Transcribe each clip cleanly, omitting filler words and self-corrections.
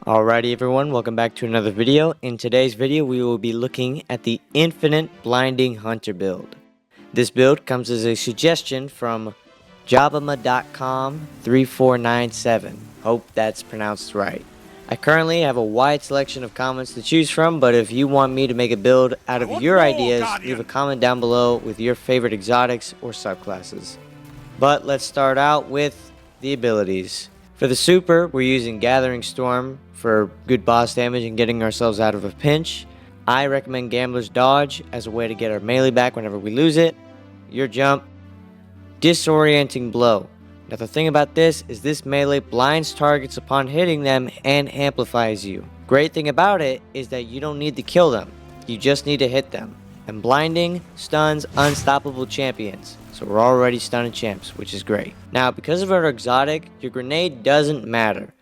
Alrighty everyone, welcome back to another video. In today's video we will be looking at the Infinite Blinding Hunter build. This build comes as a suggestion from Jabama.com 3497. Hope that's pronounced right. I currently have a wide selection of comments to choose from, but if you want me to make a build out of your ideas, leave a comment down below with your favorite exotics or subclasses. But let's start out with the abilities. For the super, we're using Gathering Storm for good boss damage and getting ourselves out of a pinch. I recommend Gambler's Dodge as a way to get our melee back whenever we lose it. Your jump, Disorienting Blow. Now the thing about this is this melee blinds targets upon hitting them and amplifies you. Great thing about it is that you don't need to kill them, you just need to hit them. And blinding stuns unstoppable champions. So we're already stunning champs, which is great. Now because of our exotic, your grenade doesn't matter.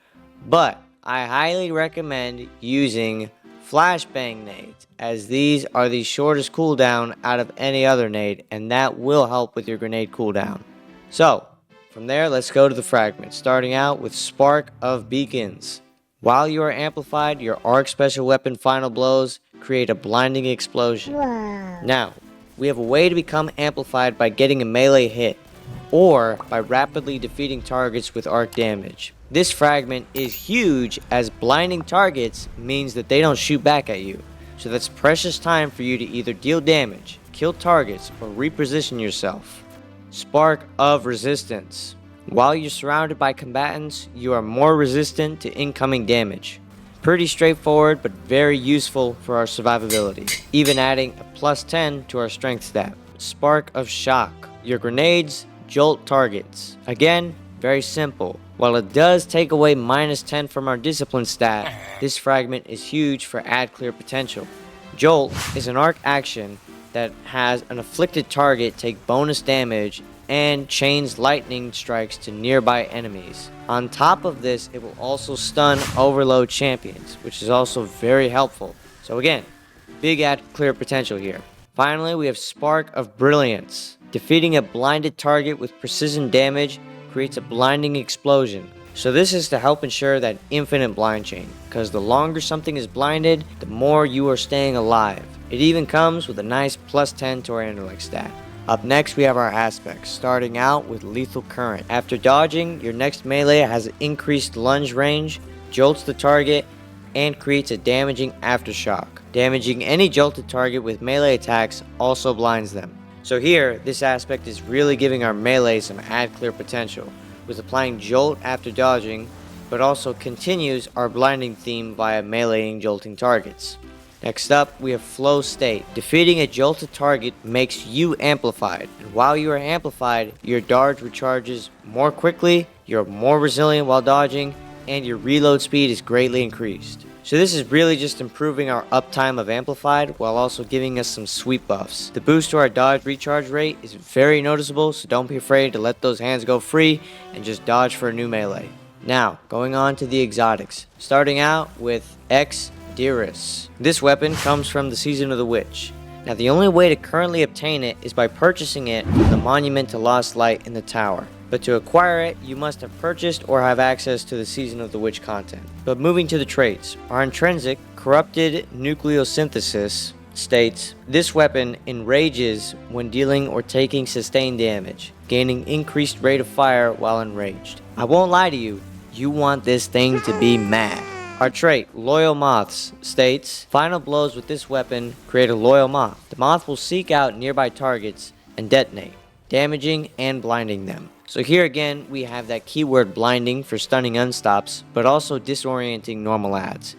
But I highly recommend using flashbang nades, as these are the shortest cooldown out of any other nade, and that will help with your grenade cooldown. So from there, let's go to the fragments, starting out with Spark of Beacons. While you are amplified, your arc special weapon final blows create a blinding explosion. Wow. Now, we have a way to become amplified by getting a melee hit, or by rapidly defeating targets with arc damage. This fragment is huge, as blinding targets means that they don't shoot back at you. So that's precious time for you to either deal damage, kill targets, or reposition yourself. Spark of Resistance. While you're surrounded by combatants, you are more resistant to incoming damage. Pretty straightforward, but very useful for our survivability, even adding a +10 to our strength stat. Spark of Shock. Your grenades jolt targets. Again, very simple. While it does take away -10 from our discipline stat, this fragment is huge for add clear potential. Jolt is an arc action that has an afflicted target take bonus damage and chains lightning strikes to nearby enemies. On top of this, it will also stun overload champions, which is also very helpful. So again, big add clear potential here. Finally, we have Spark of Brilliance. Defeating a blinded target with precision damage creates a blinding explosion. So this is to help ensure that infinite blind chain, because the longer something is blinded, the more you are staying alive. It even comes with a nice +10 to our intellect stat. Up next, we have our aspects, starting out with Lethal Current. After dodging, your next melee has increased lunge range, jolts the target, and creates a damaging aftershock. Damaging any jolted target with melee attacks also blinds them. So here, this aspect is really giving our melee some add clear potential, with applying jolt after dodging, but also continues our blinding theme via meleeing jolting targets. Next up, we have Flow State. Defeating a jolted target makes you amplified, and while you are amplified, your dodge recharges more quickly, you're more resilient while dodging, and your reload speed is greatly increased. So this is really just improving our uptime of amplified while also giving us some sweet buffs. The boost to our dodge recharge rate is very noticeable, so don't be afraid to let those hands go free and just dodge for a new melee. Now, going on to the exotics, starting out with X Dearest. This weapon comes from the Season of the Witch. Now the only way to currently obtain it is by purchasing it from the Monument to Lost Light in the tower. But to acquire it, you must have purchased or have access to the Season of the Witch content. But moving to the traits, our intrinsic Corrupted Nucleosynthesis states, this weapon enrages when dealing or taking sustained damage, gaining increased rate of fire while enraged. I won't lie to you, you want this thing to be mad. Our trait, Loyal Moths, states, final blows with this weapon create a loyal moth. The moth will seek out nearby targets and detonate, damaging and blinding them. So here again, we have that keyword blinding for stunning unstops, but also disorienting normal adds.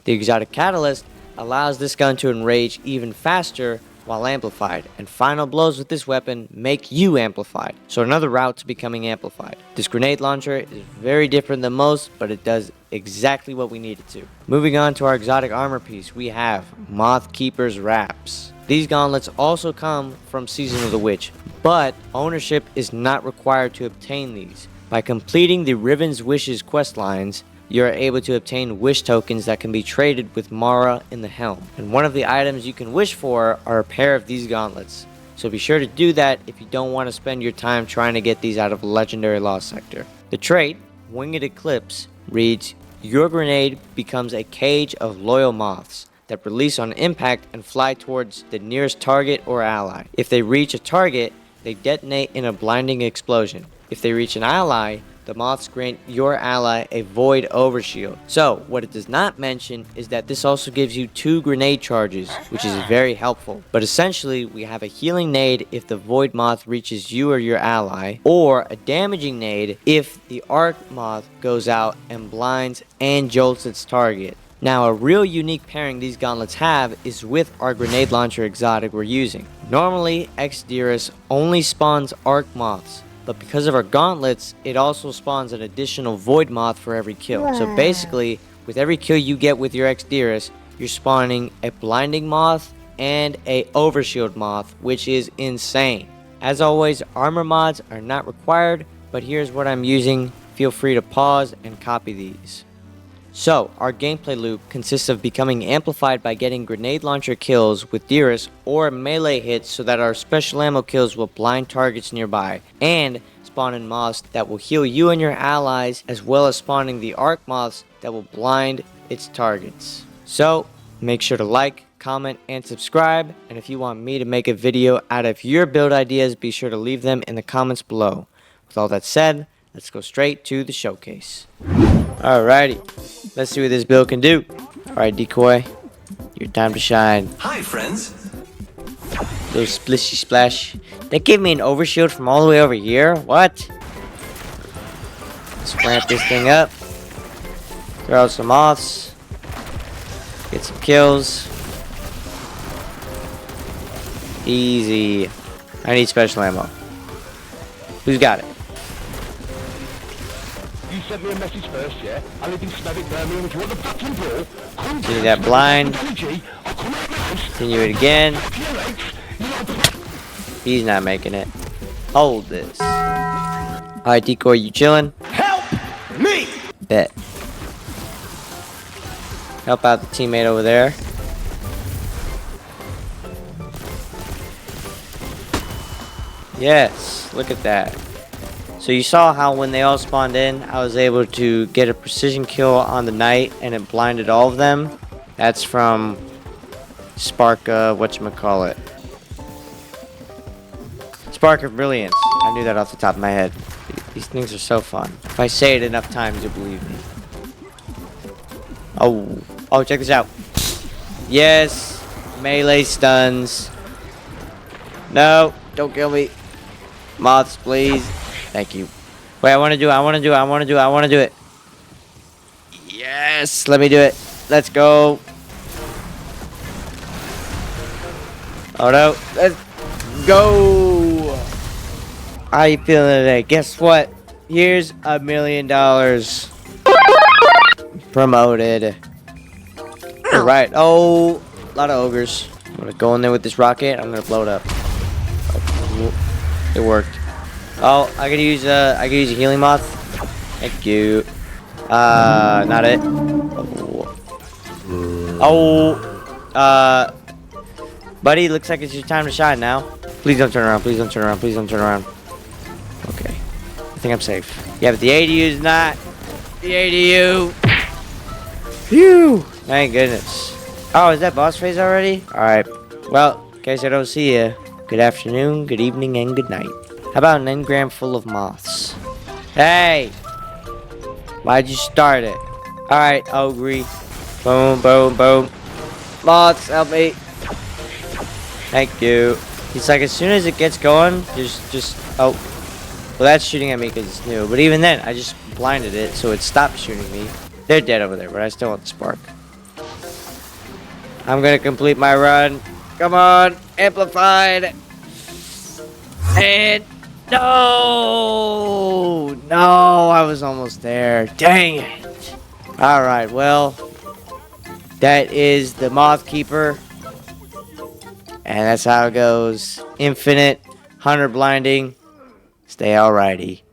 The exotic catalyst allows this gun to enrage even faster while amplified, and final blows with this weapon make you amplified. So another route to becoming amplified. This grenade launcher is very different than most, but it does exactly what we need it to. Moving on to our exotic armor piece, we have Moth Keeper's Wraps. These gauntlets also come from Season of the Witch, but ownership is not required to obtain these. By completing the Riven's Wishes quest lines, you are able to obtain wish tokens that can be traded with Mara in the helm. And one of the items you can wish for are a pair of these gauntlets. So be sure to do that if you don't want to spend your time trying to get these out of a legendary lost sector. The trait, Winged Eclipse, reads, your grenade becomes a cage of loyal moths that release on impact and fly towards the nearest target or ally. If they reach a target, they detonate in a blinding explosion. If they reach an ally, the moths grant your ally a void overshield. So, what it does not mention is that this also gives you 2 grenade charges, which is very helpful. But essentially, we have a healing nade if the void moth reaches you or your ally, or a damaging nade if the arc moth goes out and blinds and jolts its target. Now, a real unique pairing these gauntlets have is with our grenade launcher exotic we're using. Normally, Xdirus only spawns arc moths, but because of our gauntlets, it also spawns an additional void moth for every kill. So basically, with every kill you get with your Xdirus, you're spawning a blinding moth and a overshield moth, which is insane. As always, armor mods are not required, but here's what I'm using. Feel free to pause and copy these. So, our gameplay loop consists of becoming amplified by getting grenade launcher kills with Dirus or melee hits so that our special ammo kills will blind targets nearby, and spawning moths that will heal you and your allies, as well as spawning the arc moths that will blind its targets. So, make sure to like, comment, and subscribe, and if you want me to make a video out of your build ideas, be sure to leave them in the comments below. With all that said, let's go straight to the showcase. Alrighty, let's see what this build can do. Alright, Decoy, your time to shine. Hi, friends. Little splishy splash. They gave me an overshield from all the way over here? What? Let's ramp this thing up. Throw out some moths. Get some kills. Easy. I need special ammo. Who's got it? You sent me a message first, yeah? I live in Smavic, Birmingham. If you want the fucking ball, See that blind. Continue it again. He's not making it. Hold this. Alright, Decoy, you chilling? Help me! Bet. Help out the teammate over there. Yes, look at that. So you saw how when they all spawned in, I was able to get a precision kill on the knight and it blinded all of them. That's from Spark, whatchamacallit. Spark of Brilliance. I knew that off the top of my head. These things are so fun. If I say it enough times, you'll believe me. Oh, check this out. Yes, melee stuns. No, don't kill me. Moths, please. Thank you. Wait, I want to do it. Yes, let me do it. Let's go. Oh no, let's go. How you feeling today? Guess what? Here's $1 million. Promoted. Alright, oh, a lot of ogres. I'm gonna go in there with this rocket. I'm gonna blow it up. Oh, it worked. Oh, I could use a healing moth. Thank you. Not it. Buddy, looks like it's your time to shine now. Please don't turn around. Please don't turn around. Please don't turn around. Okay, I think I'm safe. Yeah, but the ADU is not. The ADU. Phew. Thank goodness. Oh, is that boss phase already? All right. Well, in case I don't see you, good afternoon, good evening, and good night. How about an engram full of moths? Hey! Why'd you start it? Alright, Ogre. Boom, boom, boom. Moths, help me. Thank you. He's like, as soon as it gets going, oh. Well, that's shooting at me because it's new. But even then, I just blinded it, so it stopped shooting me. They're dead over there, but I still want the spark. I'm gonna complete my run. Come on, amplified. And no, I was almost there. Dang it. Alright, well, that is the Moth Keeper. And that's how it goes. Infinite, 100 blinding. Stay alrighty.